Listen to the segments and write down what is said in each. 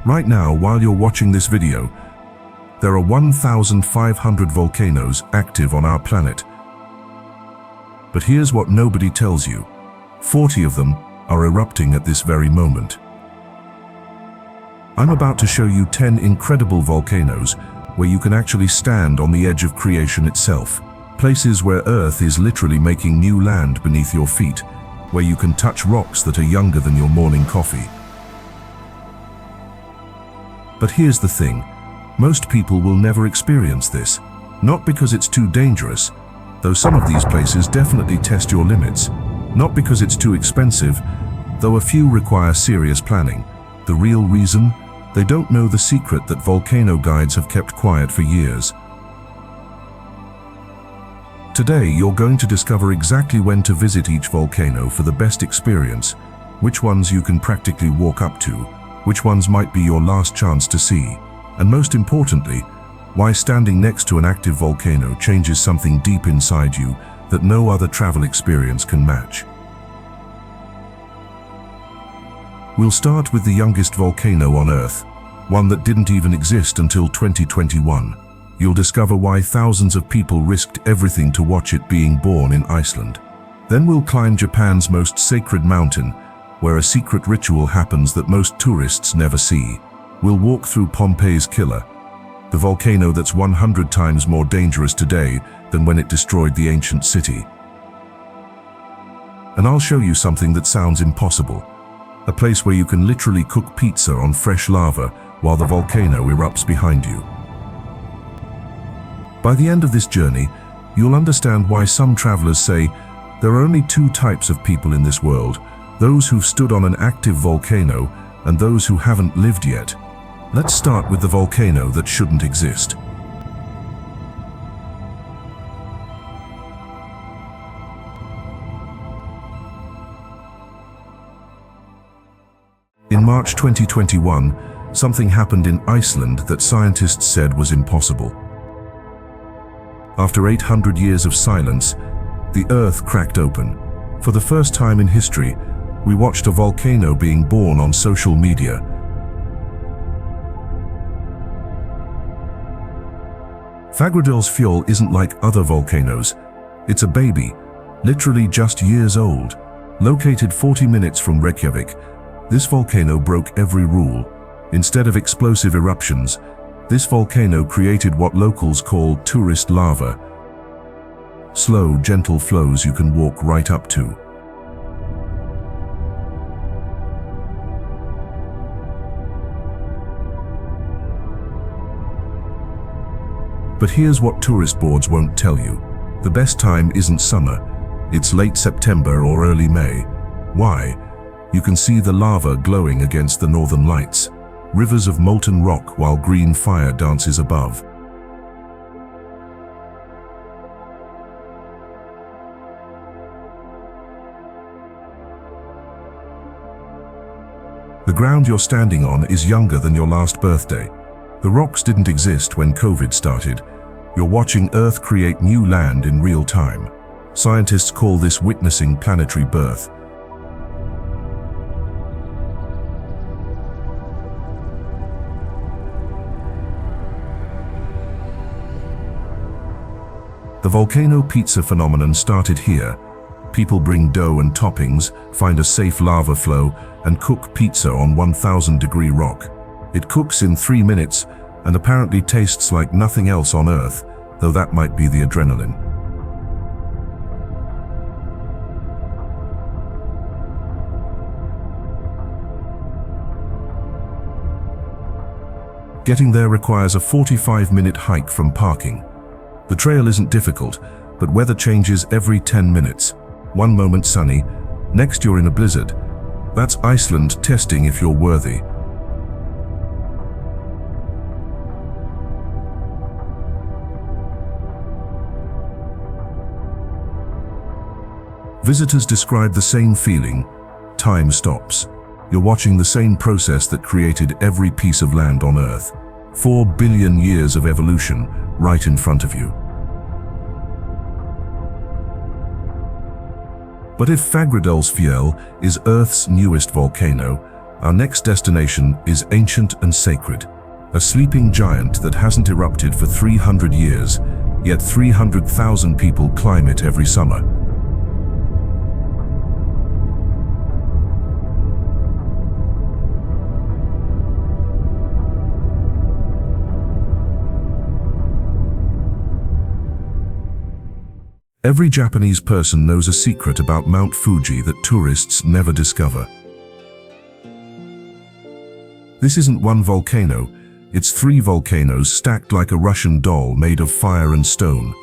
Right now, while you're watching this video, there are 1,500 volcanoes active on our planet. But here's what nobody tells you. 40 of them are erupting at this very moment. I'm about to show you 10 incredible volcanoes where you can actually stand on the edge of creation itself. Places where Earth is literally making new land beneath your feet, where you can touch rocks that are younger than your morning coffee. But here's the thing, most people will never experience this. Not because it's too dangerous, though some of these places definitely test your limits. Not because it's too expensive, though a few require serious planning. The real reason? They don't know the secret that volcano guides have kept quiet for years. Today, you're going to discover exactly when to visit each volcano for the best experience, which ones you can practically walk up to, which ones might be your last chance to see, and most importantly, why standing next to an active volcano changes something deep inside you that no other travel experience can match. We'll start with the youngest volcano on Earth, one that didn't even exist until 2021. You'll discover why thousands of people risked everything to watch it being born in Iceland. Then we'll climb Japan's most sacred mountain, where a secret ritual happens that most tourists never see. We'll walk through Pompeii's killer, the volcano that's 100 times more dangerous today than when it destroyed the ancient city. And I'll show you something that sounds impossible. A place where you can literally cook pizza on fresh lava while the volcano erupts behind you. By the end of this journey, you'll understand why some travelers say there are only two types of people in this world, those who've stood on an active volcano and those who haven't lived yet. Let's start with the volcano that shouldn't exist. In March 2021, something happened in Iceland that scientists said was impossible. After 800 years of silence, the Earth cracked open. For the first time in history, we watched a volcano being born on social media. Fagradalsfjall isn't like other volcanoes. It's a baby, literally just years old. Located 40 minutes from Reykjavik, this volcano broke every rule. Instead of explosive eruptions, this volcano created what locals call tourist lava. Slow, gentle flows you can walk right up to. But here's what tourist boards won't tell you. The best time isn't summer, it's late September or early May. Why? You can see the lava glowing against the northern lights, rivers of molten rock while green fire dances above. The ground you're standing on is younger than your last birthday. The rocks didn't exist when COVID started. You're watching Earth create new land in real time. Scientists call this witnessing planetary birth. The volcano pizza phenomenon started here. People bring dough and toppings, find a safe lava flow, and cook pizza on 1,000-degree rock. It cooks in 3 minutes and apparently tastes like nothing else on Earth, though that might be the adrenaline. Getting there requires a 45-minute hike from parking. The trail isn't difficult, but weather changes every 10 minutes. One moment sunny, next you're in a blizzard. That's Iceland testing if you're worthy. Visitors describe the same feeling. Time stops. You're watching the same process that created every piece of land on Earth. 4 billion years of evolution right in front of you. But if Fagradalsfjall is Earth's newest volcano, Our next destination is ancient and sacred. A sleeping giant that hasn't erupted for 300 years, yet 300,000 people climb it every summer. Every Japanese person knows a secret about Mount Fuji that tourists never discover. This isn't one volcano, it's 3 volcanoes stacked like a Russian doll made of fire and stone.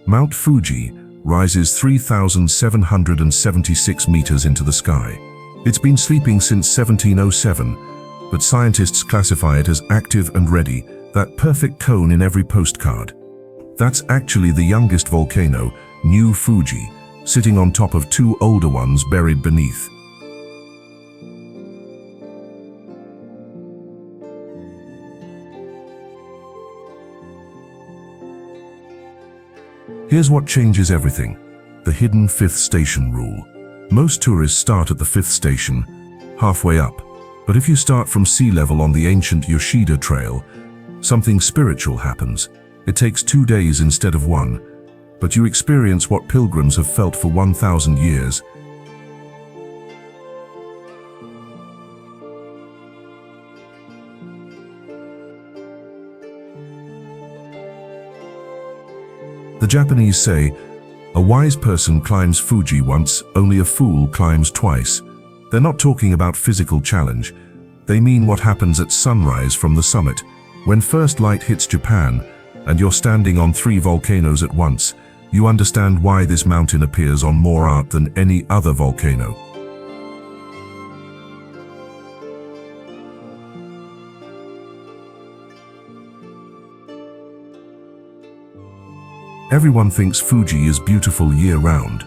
Mount Fuji rises 3,776 meters into the sky. It's been sleeping since 1707, but scientists classify it as active and ready, that perfect cone in every postcard. That's actually the youngest volcano, New Fuji, sitting on top of 2 older ones buried beneath. Here's what changes everything: the hidden 5th station rule. Most tourists start at the 5th station, halfway up. But if you start from sea level on the ancient Yoshida Trail, something spiritual happens. It takes 2 days instead of 1, but you experience what pilgrims have felt for 1,000 years. The Japanese say, a wise person climbs Fuji once, only a fool climbs twice. They're not talking about physical challenge. They mean what happens at sunrise from the summit. When first light hits Japan, and you're standing on 3 volcanoes at once, you understand why this mountain appears on more art than any other volcano. Everyone thinks Fuji is beautiful year-round.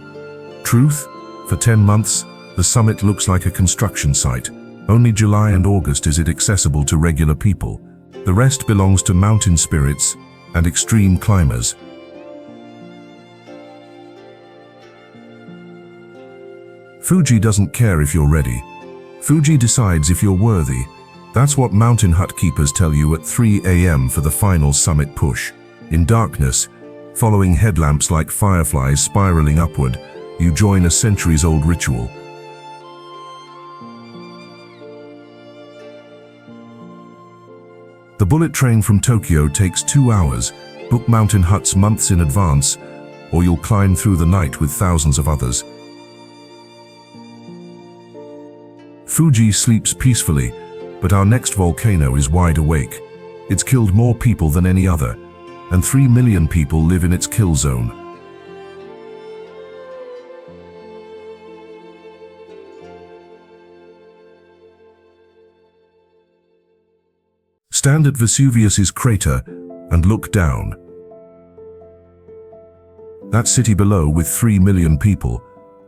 Truth? For 10 months, the summit looks like a construction site. Only July and August is it accessible to regular people. The rest belongs to mountain spirits and extreme climbers. Fuji doesn't care if you're ready. Fuji decides if you're worthy. That's what mountain hut keepers tell you at 3 a.m. for the final summit push. In darkness, following headlamps like fireflies spiraling upward, you join a centuries-old ritual. The bullet train from Tokyo takes 2 hours. Book mountain huts months in advance, or you'll climb through the night with thousands of others. Fuji sleeps peacefully, but our next volcano is wide awake. It's killed more people than any other, and 3 million people live in its kill zone. Stand at Vesuvius's crater and look down. That city below with 3 million people,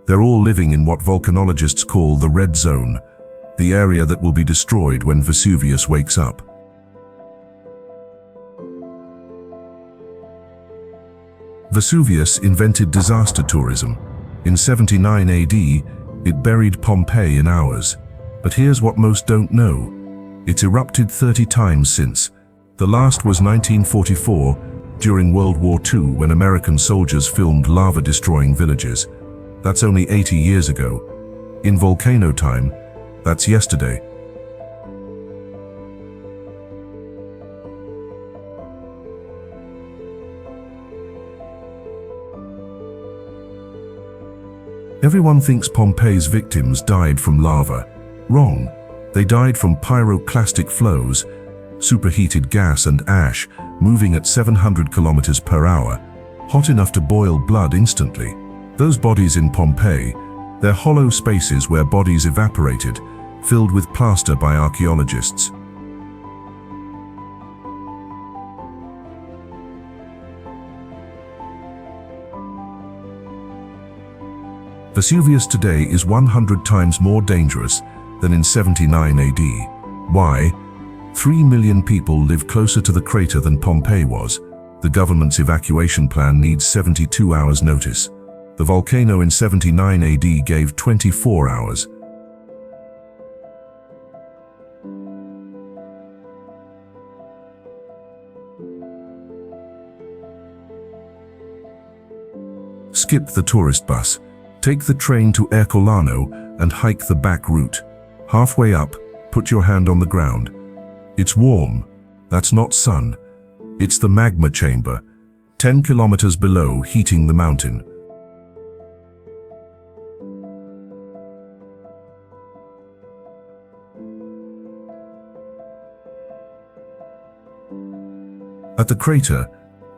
they're all living in what volcanologists call the red zone, the area that will be destroyed when Vesuvius wakes up. Vesuvius invented disaster tourism. In 79 AD, it buried Pompeii in hours. But here's what most don't know. It's erupted 30 times since. The last was 1944, during World War II, when American soldiers filmed lava destroying villages. That's only 80 years ago. In volcano time, that's yesterday. Everyone thinks Pompeii's victims died from lava. Wrong. They died from pyroclastic flows, superheated gas and ash, moving at 700 kilometers per hour, hot enough to boil blood instantly. Those bodies in Pompeii, they're hollow spaces where bodies evaporated, filled with plaster by archaeologists. Vesuvius today is 100 times more dangerous than in 79 AD. Why? 3 million people live closer to the crater than Pompeii was. The government's evacuation plan needs 72 hours notice. The volcano in 79 AD gave 24 hours. Skip the tourist bus. Take the train to Herculano and hike the back route. Halfway up, put your hand on the ground. It's warm. That's not sun. It's the magma chamber, 10 kilometers below, heating the mountain. At the crater,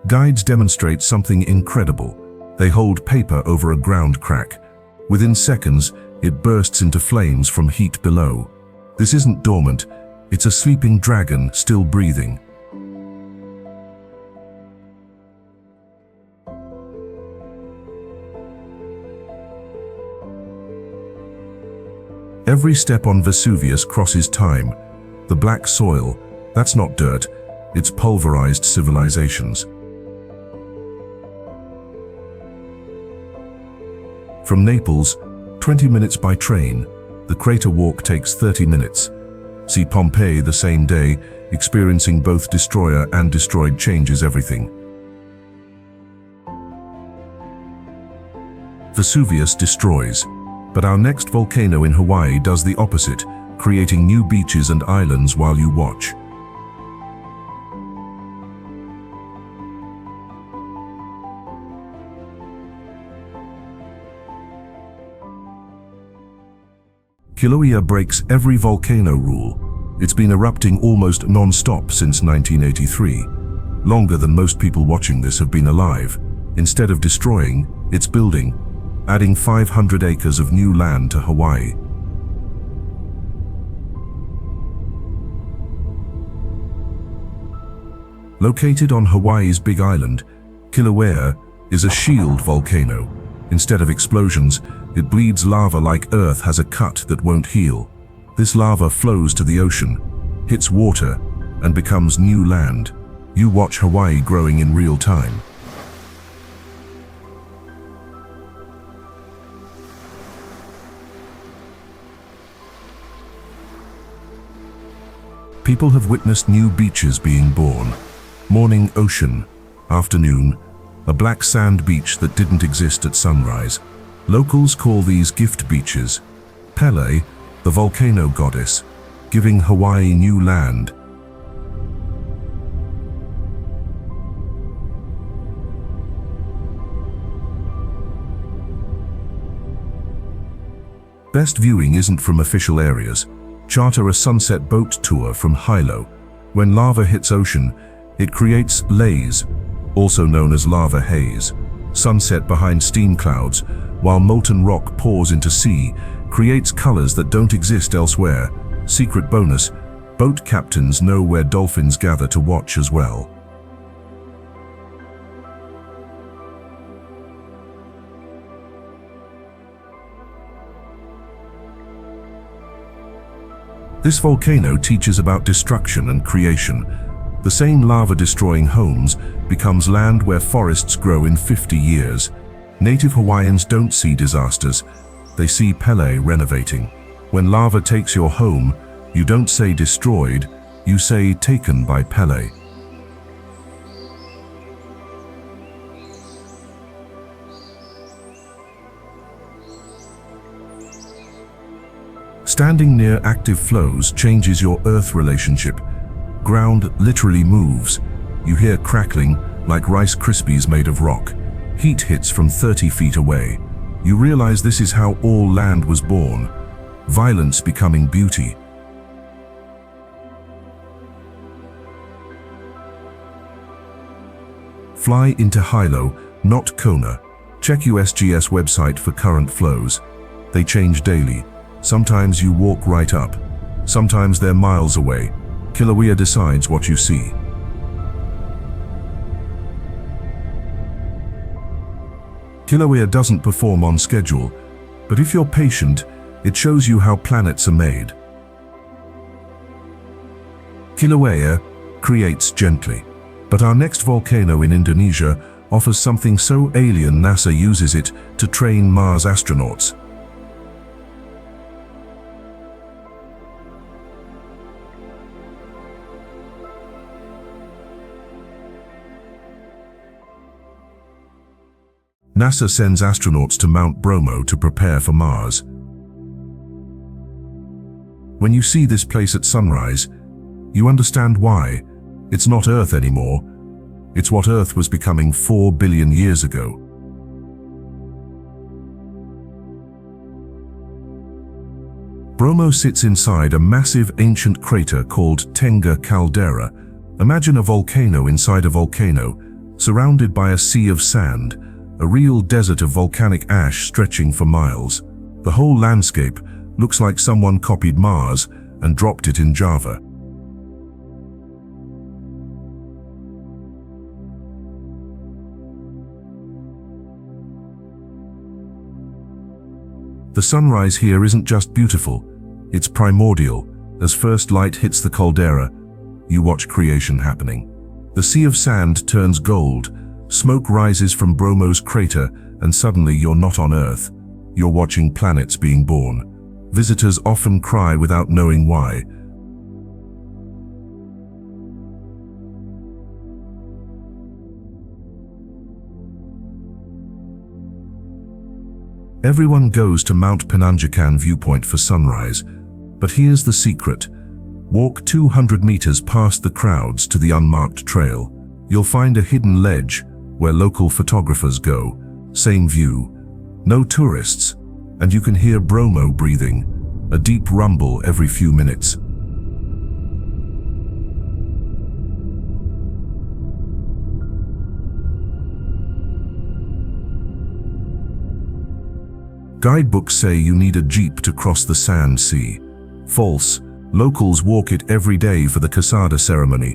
guides demonstrate something incredible. They hold paper over a ground crack. Within seconds, it bursts into flames from heat below. This isn't dormant, it's a sleeping dragon still breathing. Every step on Vesuvius crosses time. The black soil, that's not dirt, it's pulverized civilizations. From Naples, 20 minutes by train. The crater walk takes 30 minutes. See Pompeii the same day, experiencing both destroyer and destroyed changes everything. Vesuvius destroys, but our next volcano in Hawaii does the opposite, creating new beaches and islands while you watch. Kilauea breaks every volcano rule. It's been erupting almost non-stop since 1983. Longer than most people watching this have been alive. Instead of destroying, it's building, adding 500 acres of new land to Hawaii. Located on Hawaii's Big Island, Kilauea is a shield volcano. Instead of explosions, it bleeds lava like Earth has a cut that won't heal. This lava flows to the ocean, hits water, and becomes new land. You watch Hawaii growing in real time. People have witnessed new beaches being born. Morning ocean, afternoon, a black sand beach that didn't exist at sunrise. Locals call these gift beaches. Pele, the volcano goddess, giving Hawaii new land. Best viewing isn't from official areas. Charter a sunset boat tour from Hilo. When lava hits ocean, it creates lays, also known as lava haze. Sunset behind steam clouds, while molten rock pours into sea, creates colors that don't exist elsewhere. Secret bonus, boat captains know where dolphins gather to watch as well. This volcano teaches about destruction and creation. The same lava destroying homes becomes land where forests grow in 50 years. Native Hawaiians don't see disasters, they see Pele renovating. When lava takes your home, you don't say destroyed, you say taken by Pele. Standing near active flows changes your earth relationship. Ground literally moves. You hear crackling like Rice Krispies made of rock. Heat hits from 30 feet away. You realize this is how all land was born. Violence becoming beauty. Fly into Hilo, not Kona. Check USGS website for current flows. They change daily. Sometimes you walk right up. Sometimes they're miles away. Kilauea decides what you see. Kilauea doesn't perform on schedule, but if you're patient, it shows you how planets are made. Kilauea creates gently, but our next volcano in Indonesia offers something so alien NASA uses it to train Mars astronauts. NASA sends astronauts to Mount Bromo to prepare for Mars. When you see this place at sunrise, you understand why. It's not Earth anymore. It's what Earth was becoming 4 billion years ago. Bromo sits inside a massive ancient crater called Tenga caldera. Imagine a volcano inside a volcano, surrounded by a sea of sand, a real desert of volcanic ash stretching for miles. The whole landscape looks like someone copied Mars and dropped it in Java. The sunrise here isn't just beautiful, it's primordial. As first light hits the caldera, you watch creation happening. The sea of sand turns gold, smoke rises from Bromo's crater, and suddenly you're not on Earth. You're watching planets being born. Visitors often cry without knowing why. Everyone goes to Mount Penanjakan viewpoint for sunrise, but here's the secret. Walk 200 meters past the crowds to the unmarked trail. You'll find a hidden ledge where local photographers go. Same view, no tourists, and you can hear Bromo breathing, a deep rumble every few minutes. Guidebooks say you need a jeep to cross the sand sea. False. Locals walk it every day for the Kasada ceremony,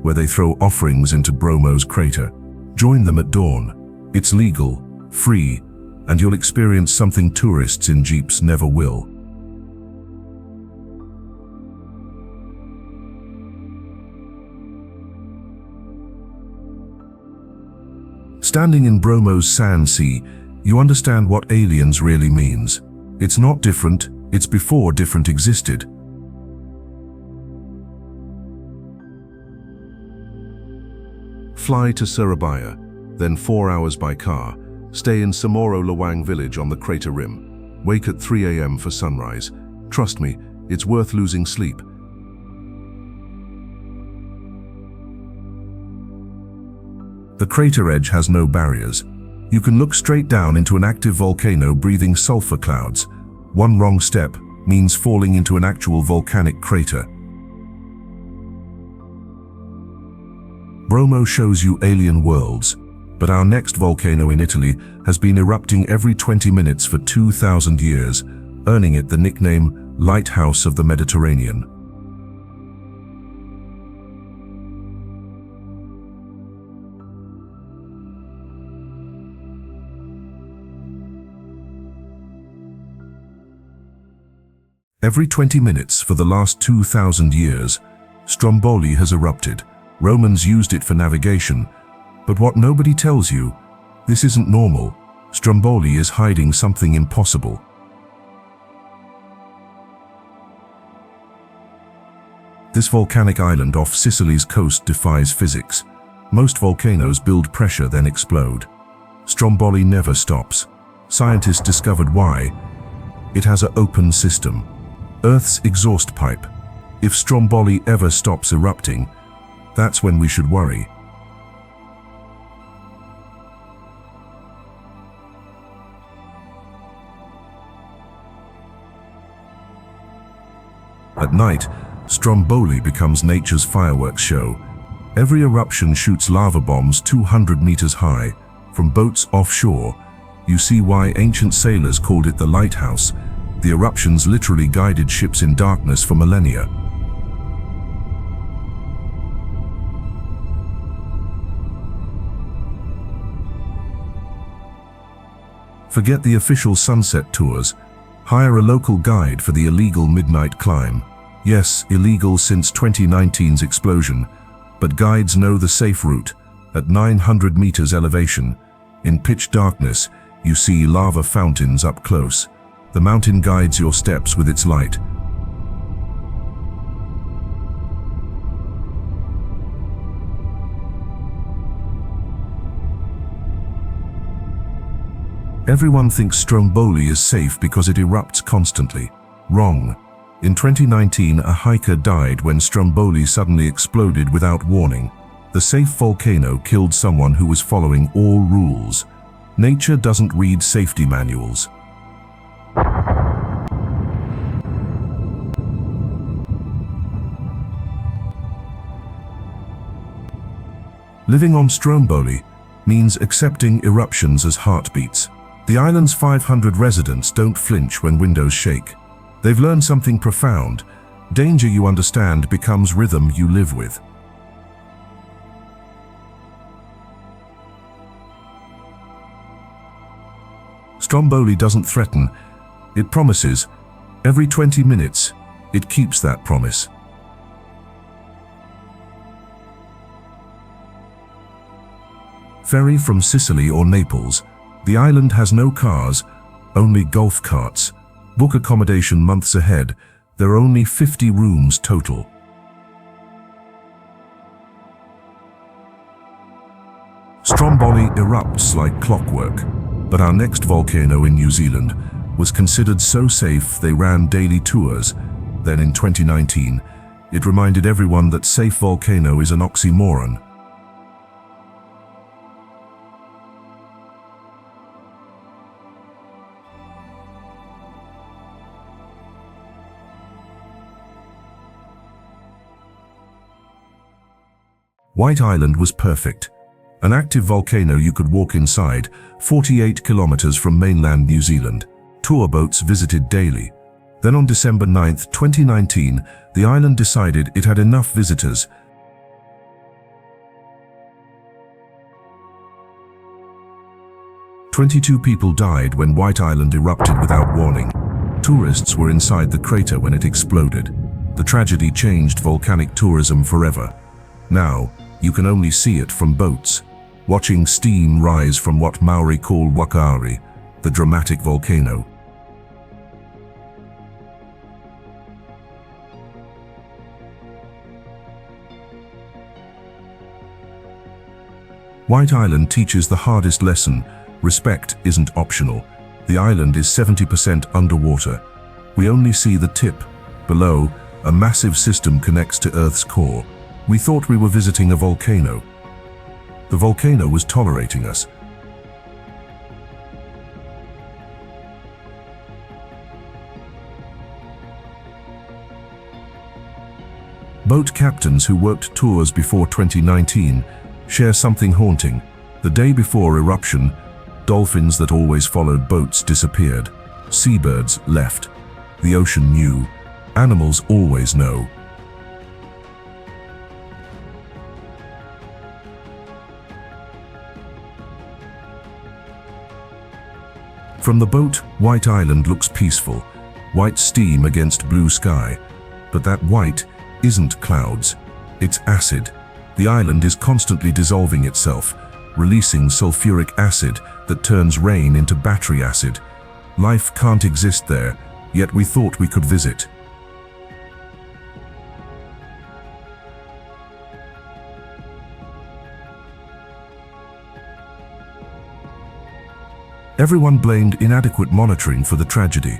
where they throw offerings into Bromo's crater. Join them at dawn. It's legal, free, and you'll experience something tourists in jeeps never will. Standing in Bromo's sand sea, you understand what aliens really means. It's not different, it's before different existed. Fly to Surabaya, then 4 hours by car. Stay in Samoro Lawang village on the crater rim. Wake at 3 a.m. for sunrise. Trust me, it's worth losing sleep. The crater edge has no barriers. You can look straight down into an active volcano breathing sulfur clouds. One wrong step means falling into an actual volcanic crater. Bromo shows you alien worlds, but our next volcano in Italy has been erupting every 20 minutes for 2,000 years, earning it the nickname Lighthouse of the Mediterranean. Every 20 minutes for the last 2,000 years, Stromboli has erupted. Romans used it for navigation, but what nobody tells you, this isn't normal. Stromboli is hiding something impossible. This volcanic island off Sicily's coast defies physics. Most volcanoes build pressure then explode. Stromboli never stops. Scientists discovered why. It has an open system. Earth's exhaust pipe. If Stromboli ever stops erupting, that's when we should worry. At night, Stromboli becomes nature's fireworks show. Every eruption shoots lava bombs 200 meters high. From boats offshore, you see why ancient sailors called it the lighthouse. The eruptions literally guided ships in darkness for millennia. Forget the official sunset tours. Hire a local guide for the illegal midnight climb. Yes, illegal since 2019's explosion, but guides know the safe route. At 900 meters elevation, in pitch darkness, you see lava fountains up close. The mountain guides your steps with its light. Everyone thinks Stromboli is safe because it erupts constantly. Wrong. In 2019, a hiker died when Stromboli suddenly exploded without warning. The safe volcano killed someone who was following all rules. Nature doesn't read safety manuals. Living on Stromboli means accepting eruptions as heartbeats. The island's 500 residents don't flinch when windows shake. They've learned something profound. Danger you understand becomes rhythm you live with. Stromboli doesn't threaten, it promises. Every 20 minutes, it keeps that promise. Ferry from Sicily or Naples. The island has no cars, only golf carts. Book accommodation months ahead. There are only 50 rooms total. Stromboli erupts like clockwork, but our next volcano in New Zealand was considered so safe they ran daily tours. Then in 2019, it reminded everyone that safe volcano is an oxymoron. White Island was perfect. An active volcano you could walk inside, 48 kilometers from mainland New Zealand. Tour boats visited daily. Then on December 9, 2019, the island decided it had enough visitors. "22 people died when White Island erupted without warning. Tourists were inside the crater when it exploded. The tragedy changed volcanic tourism forever. Now, you can only see it from boats, watching steam rise from what Maori call Whakaari, the dramatic volcano. White Island teaches the hardest lesson: respect isn't optional. The island is 70% underwater. We only see the tip. Below, a massive system connects to Earth's core. We thought we were visiting a volcano. The volcano was tolerating us. Boat captains who worked tours before 2019 share something haunting. The day before eruption, dolphins that always followed boats disappeared. Seabirds left. The ocean knew. Animals always know. From the boat, White Island looks peaceful. White steam against blue sky. But that white isn't clouds. It's acid. The island is constantly dissolving itself, releasing sulfuric acid that turns rain into battery acid. Life can't exist there, yet we thought we could visit. Everyone blamed inadequate monitoring for the tragedy.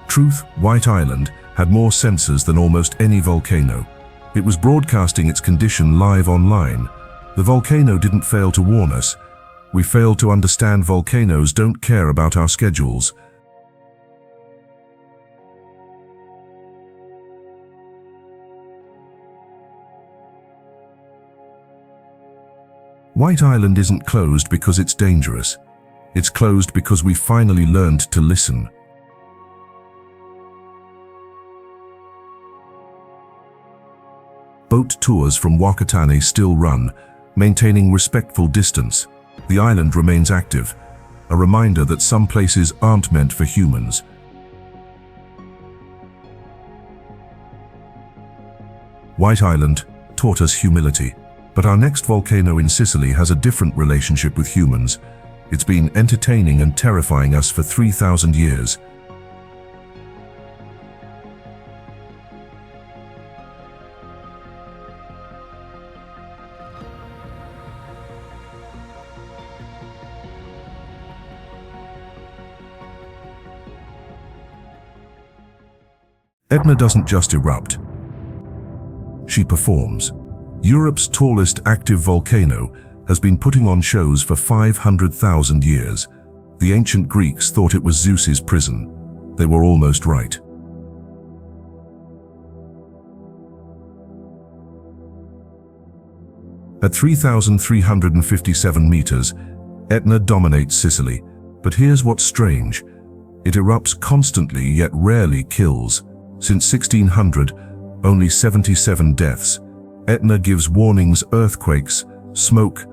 Truth, White Island had more sensors than almost any volcano. It was broadcasting its condition live online. The volcano didn't fail to warn us. We failed to understand volcanoes don't care about our schedules. White Island isn't closed because it's dangerous. It's closed because we finally learned to listen. Boat tours from Whakatane still run, maintaining respectful distance. The island remains active, a reminder that some places aren't meant for humans. White Island taught us humility, But our next volcano in Sicily has a different relationship with humans. It's been entertaining and terrifying us for 3,000 years. Etna doesn't just erupt. She performs. Europe's tallest active volcano has been putting on shows for 500,000 years. The ancient Greeks thought it was Zeus's prison. They were almost right. At 3,357 meters, Etna dominates Sicily. But here's what's strange. It erupts constantly yet rarely kills. Since 1600, only 77 deaths. Etna gives warnings: earthquakes, smoke,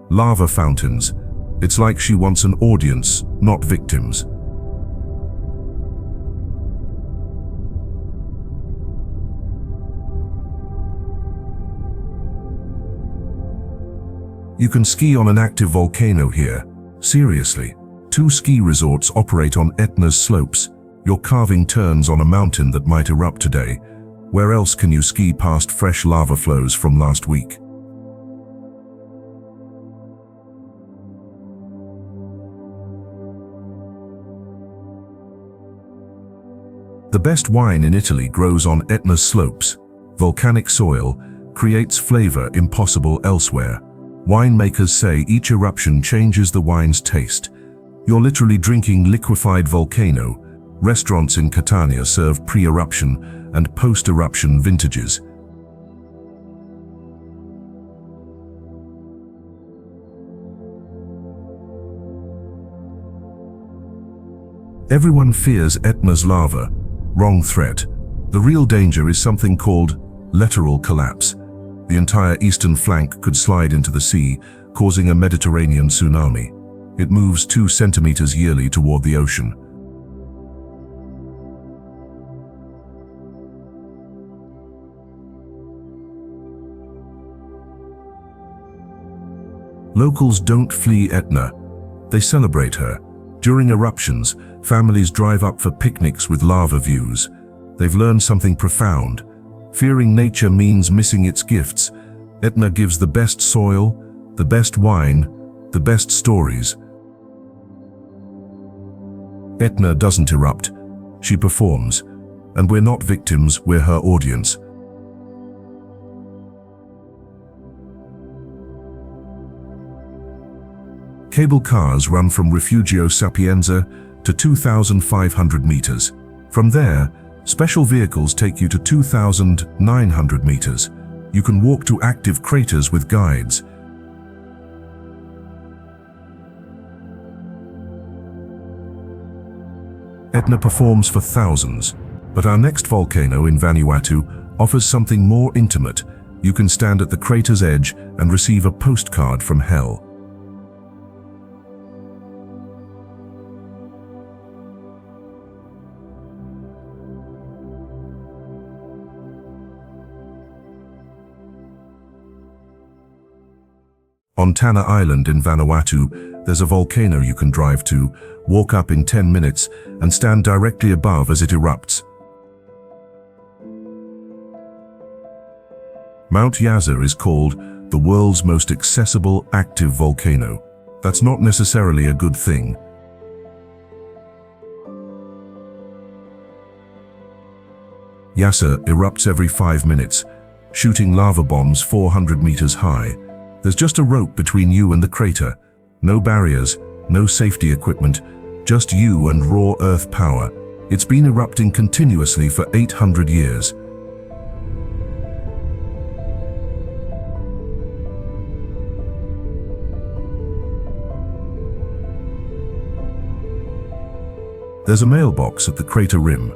lava fountains. It's like she wants an audience, not victims. You can ski on an active volcano here. Seriously. 2 ski resorts operate on Etna's slopes. You're carving turns on a mountain that might erupt today. Where else can you ski past fresh lava flows from last week? The best wine in Italy grows on Etna's slopes. Volcanic soil creates flavor impossible elsewhere. Winemakers say each eruption changes the wine's taste. You're literally drinking liquefied volcano. Restaurants in Catania serve pre-eruption and post-eruption vintages. Everyone fears Etna's lava. Wrong threat. The real danger is something called lateral collapse. The entire eastern flank could slide into the sea, causing a Mediterranean tsunami. It moves 2 centimeters yearly toward the ocean. Locals don't flee Etna. They celebrate her. During eruptions, families drive up for picnics with lava views. They've learned something profound. Fearing nature means missing its gifts. Etna gives the best soil, the best wine, the best stories. Etna doesn't erupt. She performs. And we're not victims, we're her audience. Cable cars run from Refugio Sapienza to 2,500 meters. From there, special vehicles take you to 2,900 meters. You can walk to active craters with guides. Etna performs for thousands, but our next volcano in Vanuatu offers something more intimate. You can stand at the crater's edge and receive a postcard from hell. On Tanna Island in Vanuatu, there's a volcano you can drive to, walk up in 10 minutes, and stand directly above as it erupts. Mount Yasur is called the world's most accessible active volcano. That's not necessarily a good thing. Yasur erupts every 5 minutes, shooting lava bombs 400 meters high. There's just a rope between you and the crater. No barriers, no safety equipment, just you and raw earth power. It's been erupting continuously for 800 years. There's a mailbox at the crater rim.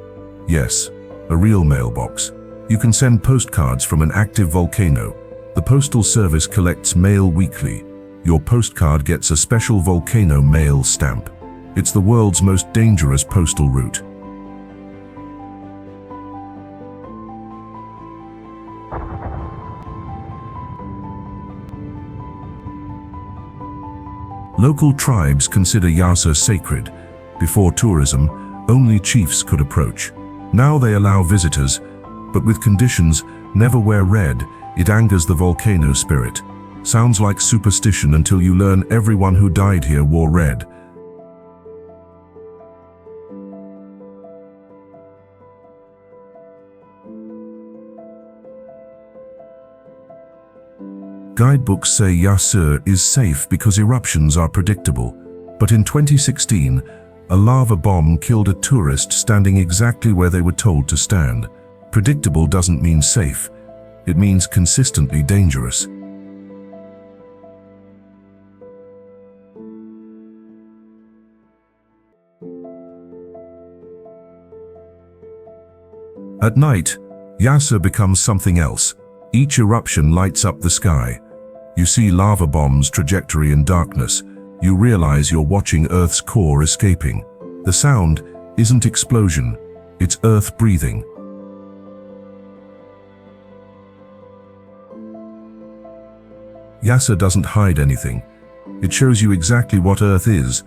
Yes, a real mailbox. You can send postcards from an active volcano. The Postal Service collects mail weekly. Your postcard gets a special volcano mail stamp. It's the world's most dangerous postal route. Local tribes consider Yasur sacred. Before tourism, only chiefs could approach. Now they allow visitors, but with conditions: never wear red, it angers the volcano spirit. Sounds like superstition until you learn everyone who died here wore red. Guidebooks say Yasur is safe because eruptions are predictable. But in 2016, a lava bomb killed a tourist standing exactly where they were told to stand. Predictable doesn't mean safe. It means consistently dangerous. At night, Yasur becomes something else. Each eruption lights up the sky. You see lava bombs' trajectory in darkness. You realize you're watching Earth's core escaping. The sound isn't explosion, it's Earth breathing. Yasur doesn't hide anything. It shows you exactly what Earth is: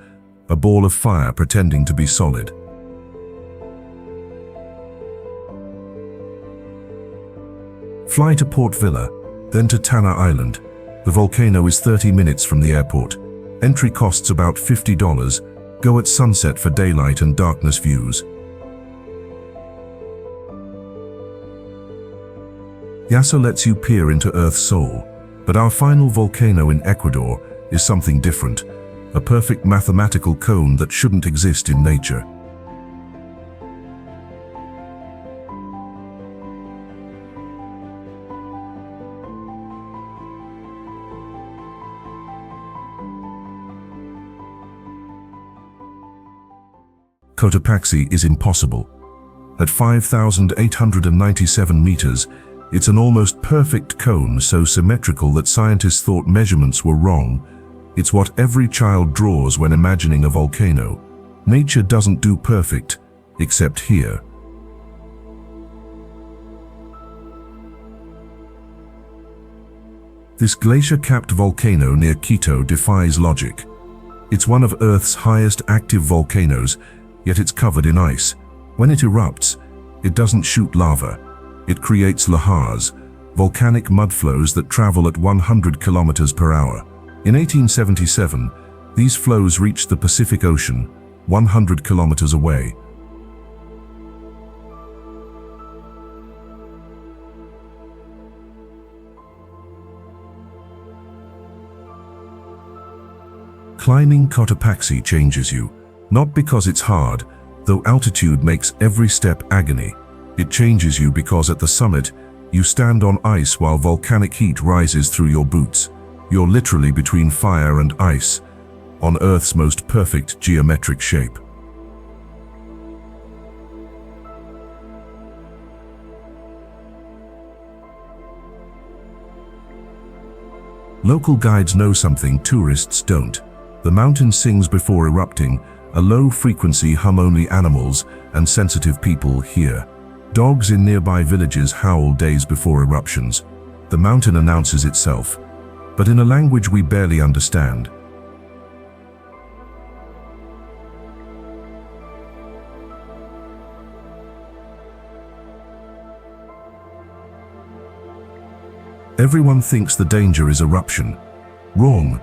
a ball of fire pretending to be solid. Fly to Port Vila, then to Tanna Island. The volcano is 30 minutes from the airport. Entry costs about $50. Go at sunset for daylight and darkness views. Yasur lets you peer into Earth's soul. But our final volcano in Ecuador is something different. A perfect mathematical cone that shouldn't exist in nature. Cotopaxi is impossible. At 5,897 meters, it's an almost perfect cone, so symmetrical that scientists thought measurements were wrong. It's what every child draws when imagining a volcano. Nature doesn't do perfect, except here. This glacier-capped volcano near Quito defies logic. It's one of Earth's highest active volcanoes, yet it's covered in ice. When it erupts, it doesn't shoot lava. It creates lahars, volcanic mudflows that travel at 100 kilometers per hour. In 1877, these flows reached the Pacific Ocean, 100 kilometers away. Climbing Cotopaxi changes you. Not because it's hard, though altitude makes every step agony. It changes you because at the summit, you stand on ice while volcanic heat rises through your boots. You're literally between fire and ice, on Earth's most perfect geometric shape. Local guides know something tourists don't. The mountain sings before erupting. A low-frequency hum only animals and sensitive people hear. Dogs in nearby villages howl days before eruptions. The mountain announces itself, but in a language we barely understand. Everyone thinks the danger is eruption. Wrong.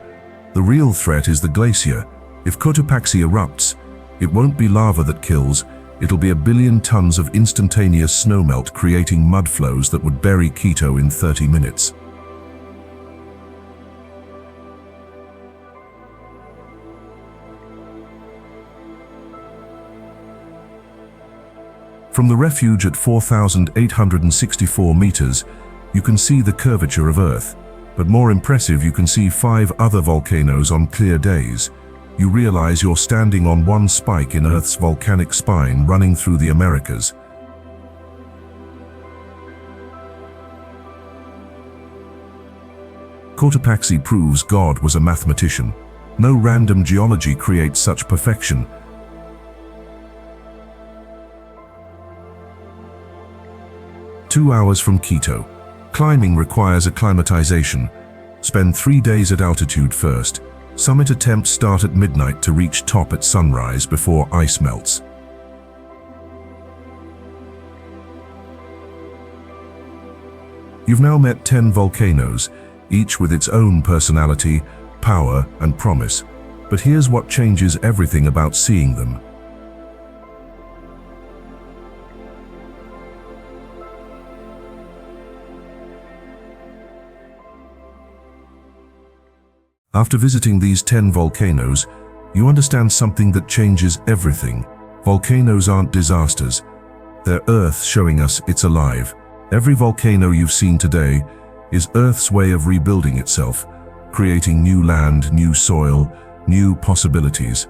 The real threat is the glacier. If Cotopaxi erupts, it won't be lava that kills, it'll be a billion tons of instantaneous snowmelt creating mudflows that would bury Quito in 30 minutes. From the refuge at 4,864 meters, you can see the curvature of Earth. But more impressive, you can see 5 other volcanoes on clear days. You realize you're standing on one spike in Earth's volcanic spine running through the Americas. Cotopaxi proves God was a mathematician. No random geology creates such perfection. Two hours from Quito. Climbing requires acclimatization. Spend 3 days at altitude first. Summit attempts start at midnight to reach top at sunrise before ice melts. You've now met 10 volcanoes, each with its own personality, power, and promise. But here's what changes everything about seeing them. After visiting these 10 volcanoes, you understand something that changes everything. Volcanoes aren't disasters. They're Earth showing us it's alive. Every volcano you've seen today is Earth's way of rebuilding itself, creating new land, new soil, new possibilities.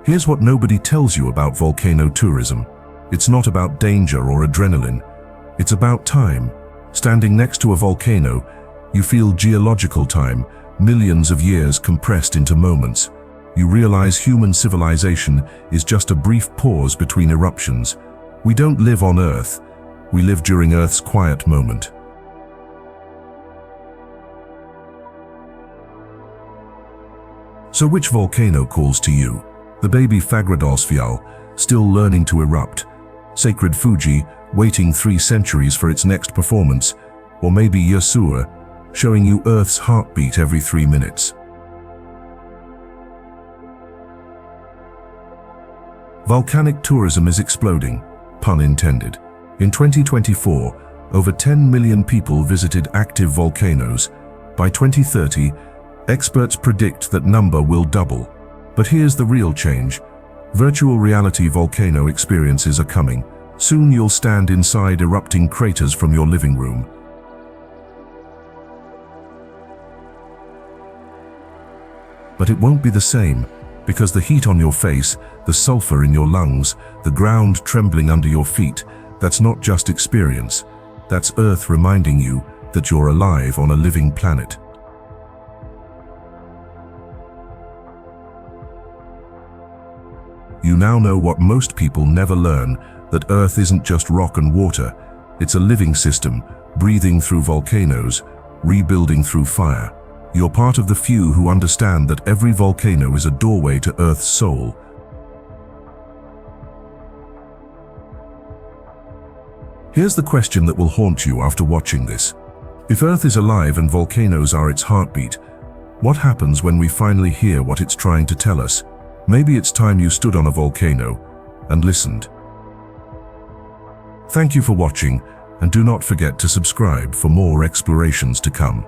Here's what nobody tells you about volcano tourism. It's not about danger or adrenaline. It's about time. Standing next to a volcano, you feel geological time, millions of years compressed into moments. You realize human civilization is just a brief pause between eruptions. We don't live on Earth. We live during Earth's quiet moment. So which volcano calls to you? The baby Fagradalsfjall, still learning to erupt. Sacred Fuji, waiting 3 centuries for its next performance. Or maybe Yasur, showing you Earth's heartbeat every 3 minutes. Volcanic tourism is exploding, pun intended. In 2024, over 10 million people visited active volcanoes. By 2030, experts predict that number will double. But here's the real change. Virtual reality volcano experiences are coming. Soon you'll stand inside erupting craters from your living room. But it won't be the same, because the heat on your face, the sulfur in your lungs, the ground trembling under your feet, that's not just experience. That's Earth reminding you that you're alive on a living planet. You now know what most people never learn, that Earth isn't just rock and water. It's a living system, breathing through volcanoes, rebuilding through fire. You're part of the few who understand that every volcano is a doorway to Earth's soul. Here's the question that will haunt you after watching this. If Earth is alive and volcanoes are its heartbeat, what happens when we finally hear what it's trying to tell us? Maybe it's time you stood on a volcano and listened. Thank you for watching, and do not forget to subscribe for more explorations to come.